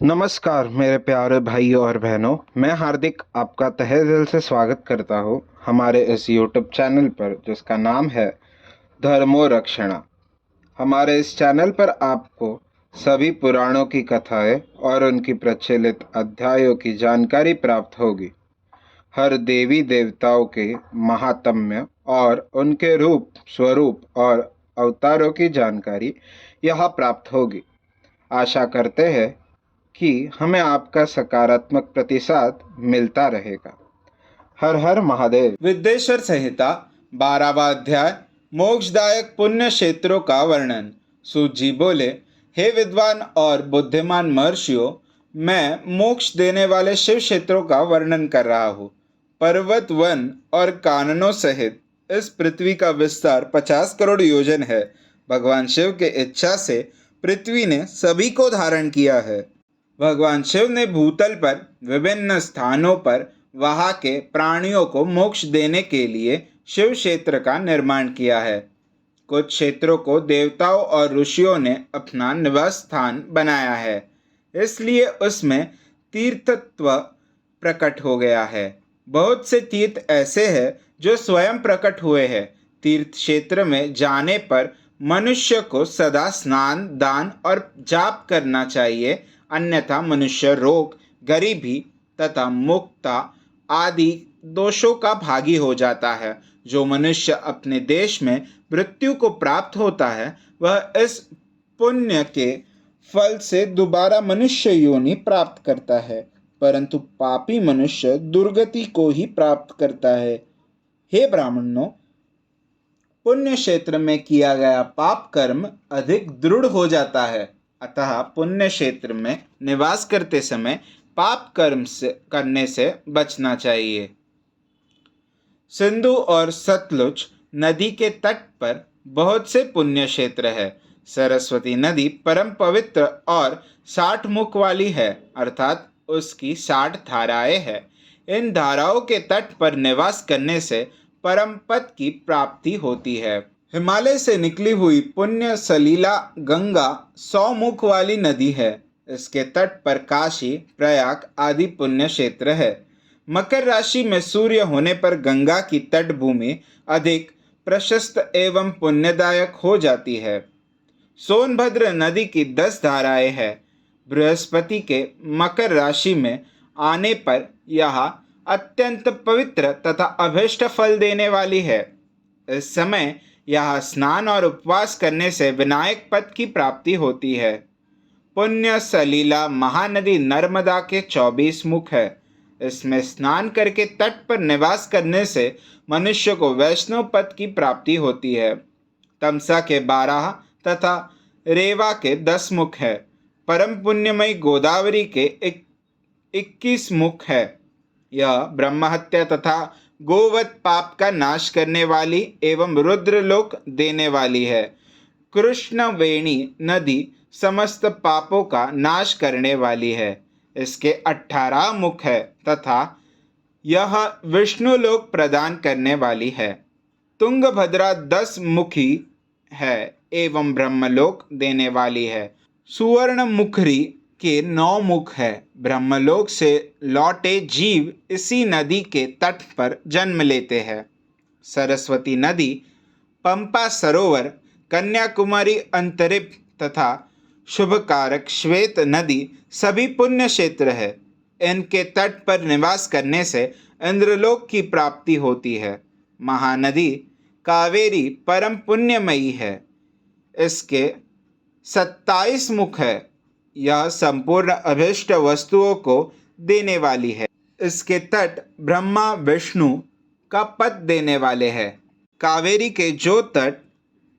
नमस्कार मेरे प्यारे भाइयों और बहनों, मैं हार्दिक आपका तहे दिल से स्वागत करता हूँ हमारे इस यूट्यूब चैनल पर जिसका नाम है धर्मो रक्षणा। हमारे इस चैनल पर आपको सभी पुराणों की कथाएं और उनकी प्रचलित अध्यायों की जानकारी प्राप्त होगी। हर देवी देवताओं के महात्म्य और उनके रूप स्वरूप और अवतारों की जानकारी यहाँ प्राप्त होगी। आशा करते हैं कि हमें आपका सकारात्मक प्रतिसाद मिलता रहेगा। हर हर महादेव। विद्येश्वर संहिता 12वां अध्याय मोक्षदायक पुण्य क्षेत्रों का वर्णन। सूत जी बोले, हे विद्वान और बुद्धिमान महर्षियों, मैं मोक्ष देने वाले शिव क्षेत्रों का वर्णन कर रहा हूँ। पर्वत, वन और काननों सहित इस पृथ्वी का विस्तार 50 करोड़ योजन है। भगवान शिव के इच्छा से पृथ्वी ने सभी को धारण किया है। भगवान शिव ने भूतल पर विभिन्न स्थानों पर वहाँ के प्राणियों को मोक्ष देने के लिए शिव क्षेत्र का निर्माण किया है। कुछ क्षेत्रों को देवताओं और ऋषियों ने अपना निवास स्थान बनाया है, इसलिए उसमें तीर्थत्व प्रकट हो गया है। बहुत से तीर्थ ऐसे हैं जो स्वयं प्रकट हुए हैं। तीर्थ क्षेत्र में जाने पर मनुष्य को सदा स्नान, दान और जाप करना चाहिए, अन्यथा मनुष्य रोग, गरीबी तथा मुक्ता आदि दोषों का भागी हो जाता है। जो मनुष्य अपने देश में मृत्यु को प्राप्त होता है, वह इस पुण्य के फल से दोबारा मनुष्य योनि प्राप्त करता है, परंतु पापी मनुष्य दुर्गति को ही प्राप्त करता है। हे ब्राह्मणों, पुण्य क्षेत्र में किया गया पाप कर्म अधिक दृढ़ हो जाता है, अतः पुण्य क्षेत्र में निवास करते समय पाप कर्म से करने से बचना चाहिए। सिंधु और सतलुज नदी के तट पर बहुत से पुण्य क्षेत्र है। सरस्वती नदी परम पवित्र और 60 मुख वाली है, अर्थात उसकी 60 धाराएं हैं। इन धाराओं के तट पर निवास करने से परम पद की प्राप्ति होती है। हिमालय से निकली हुई पुण्य सलीला गंगा 100 मुख वाली नदी है। इसके तट पर काशी, प्रयाग आदि पुण्य क्षेत्र है। मकर राशि में सूर्य होने पर गंगा की तट भूमि अधिक प्रशस्त एवं पुण्यदायक हो जाती है। सोनभद्र नदी की 10 धाराएं हैं। बृहस्पति के मकर राशि में आने पर यह अत्यंत पवित्र तथा अभीष्ट फल देने वाली है। इस समय यह स्नान और उपवास करने से विनायक पद की प्राप्ति होती है। पुण्य सलीला महानदी नर्मदा के 24 मुख है। इसमें स्नान करके तट पर निवास करने से मनुष्य को वैष्णव पद की प्राप्ति होती है। तमसा के 12 तथा रेवा के 10 मुख है। परम पुण्यमयी गोदावरी के 21 मुख है। यह ब्रह्महत्या तथा गोवध पाप का नाश करने वाली एवं रुद्रलोक देने वाली है। कृष्णवेणी नदी समस्त पापों का नाश करने वाली है। इसके 18 मुख है तथा यह विष्णुलोक प्रदान करने वाली है। तुंगभद्रा 10 मुखी है एवं ब्रह्मलोक देने वाली है। सुवर्ण मुखरी के 9 मुख है। ब्रह्मलोक से लौटे जीव इसी नदी के तट पर जन्म लेते हैं। सरस्वती नदी, पंपा सरोवर, कन्याकुमारी अंतरिप तथा शुभकारक श्वेत नदी सभी पुण्य क्षेत्र है। इनके तट पर निवास करने से इंद्रलोक की प्राप्ति होती है। महानदी कावेरी परम पुण्यमयी है। इसके 27 मुख है। यह संपूर्ण अभीष्ट वस्तुओं को देने वाली है। इसके तट ब्रह्मा विष्णु का पद देने वाले हैं। कावेरी के जो तट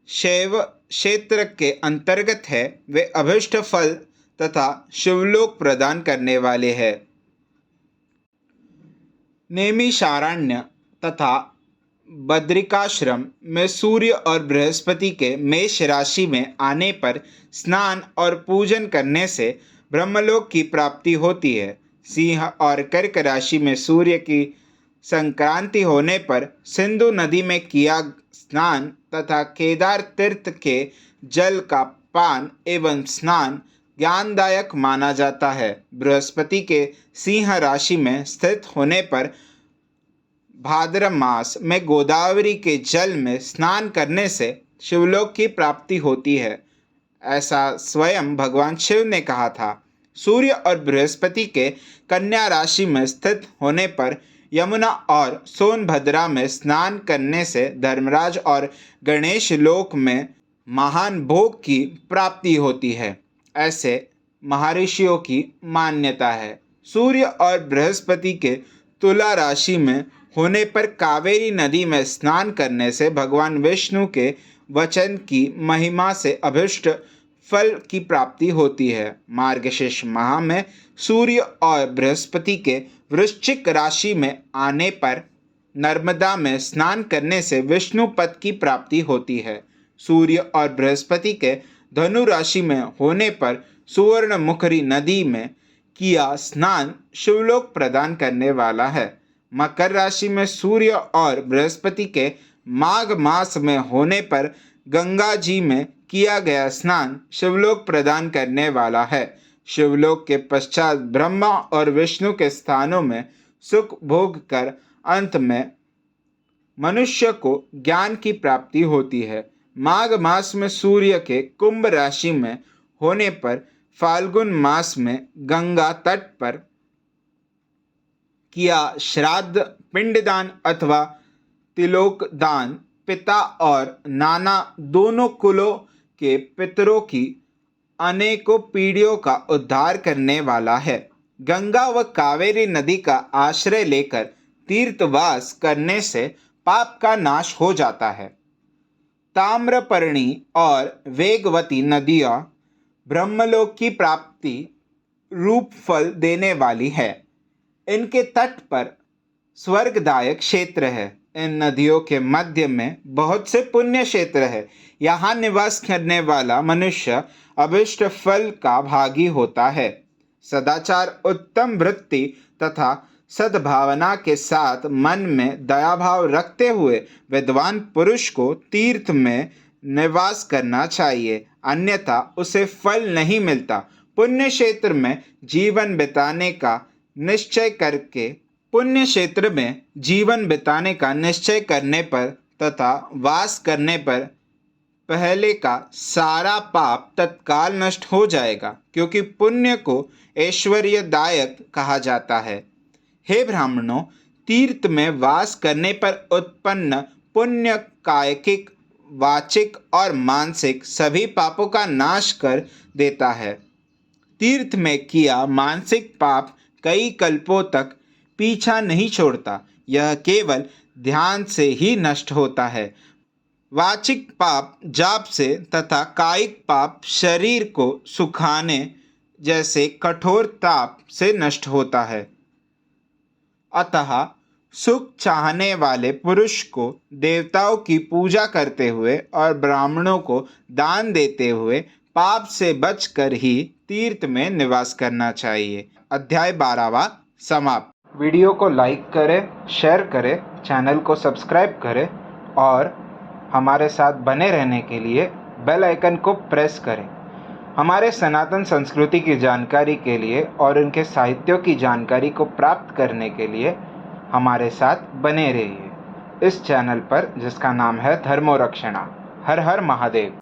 शैव क्षेत्र के अंतर्गत है, वे अभीष्ट फल तथा शिवलोक प्रदान करने वाले हैं। नैमिषारण्य तथा बद्रिकाश्रम में सूर्य और बृहस्पति के मेष राशि में आने पर स्नान और पूजन करने से ब्रह्मलोक की प्राप्ति होती है। सिंह और कर्क राशि में सूर्य की संक्रांति होने पर सिंधु नदी में किया स्नान तथा केदार तीर्थ के जल का पान एवं स्नान ज्ञानदायक माना जाता है। बृहस्पति के सिंह राशि में स्थित होने पर भाद्र मास में गोदावरी के जल में स्नान करने से शिवलोक की प्राप्ति होती है, ऐसा स्वयं भगवान शिव ने कहा था। सूर्य और बृहस्पति के कन्या राशि में स्थित होने पर यमुना और सोनभद्रा में स्नान करने से धर्मराज और गणेश लोक में महान भोग की प्राप्ति होती है, ऐसे महर्षियों की मान्यता है। सूर्य और बृहस्पति के तुला राशि में होने पर कावेरी नदी में स्नान करने से भगवान विष्णु के वचन की महिमा से अभिष्ट फल की प्राप्ति होती है। मार्गशीर्ष माह में सूर्य और बृहस्पति के वृश्चिक राशि में आने पर नर्मदा में स्नान करने से विष्णु पद की प्राप्ति होती है। सूर्य और बृहस्पति के धनु राशि में होने पर सुवर्णमुखी नदी में किया स्नान शिवलोक प्रदान करने वाला है। मकर राशि में सूर्य और बृहस्पति के माघ मास में होने पर गंगा जी में किया गया स्नान शिवलोक प्रदान करने वाला है। शिवलोक के पश्चात ब्रह्मा और विष्णु के स्थानों में सुख भोग कर अंत में मनुष्य को ज्ञान की प्राप्ति होती है। माघ मास में सूर्य के कुंभ राशि में होने पर फाल्गुन मास में गंगा तट पर किया श्राद्ध, पिंडदान अथवा तिलोक दान पिता और नाना दोनों कुलों के पितरों की अनेकों पीढ़ियों का उद्धार करने वाला है। गंगा व कावेरी नदी का आश्रय लेकर तीर्थवास करने से पाप का नाश हो जाता है। ताम्रपर्णी और वेगवती नदियाँ ब्रह्मलोक की प्राप्ति रूप फल देने वाली है। इनके तट पर स्वर्गदायक क्षेत्र है। इन नदियों के मध्य में बहुत से पुण्य क्षेत्र है। यहाँ निवास करने वाला मनुष्य अभिष्ट फल का भागी होता है। सदाचार, उत्तम वृत्ति तथा सद्भावना के साथ मन में दया भाव रखते हुए विद्वान पुरुष को तीर्थ में निवास करना चाहिए, अन्यथा उसे फल नहीं मिलता। पुण्य क्षेत्र में जीवन बिताने का निश्चय करने पर तथा वास करने पर पहले का सारा पाप तत्काल नष्ट हो जाएगा, क्योंकि पुण्य को ऐश्वर्यदायक कहा जाता है। हे ब्राह्मणों, तीर्थ में वास करने पर उत्पन्न पुण्य कायिक, वाचिक और मानसिक सभी पापों का नाश कर देता है। तीर्थ में किया मानसिक पाप कई कल्पों तक पीछा नहीं छोड़ता, यह केवल ध्यान से ही नष्ट होता है। वाचिक पाप जाप से तथा कायिक पाप शरीर को सुखाने जैसे कठोर ताप से नष्ट होता है। अतः सुख चाहने वाले पुरुष को देवताओं की पूजा करते हुए और ब्राह्मणों को दान देते हुए पाप से बचकर ही तीर्थ में निवास करना चाहिए। अध्याय 12वां समाप्त। वीडियो को लाइक करें, शेयर करें, चैनल को सब्सक्राइब करें और हमारे साथ बने रहने के लिए बेल आइकन को प्रेस करें। हमारे सनातन संस्कृति की जानकारी के लिए और उनके साहित्यों की जानकारी को प्राप्त करने के लिए हमारे साथ बने रहिए इस चैनल पर, जिसका नाम है धर्मो रक्षणा। हर हर महादेव।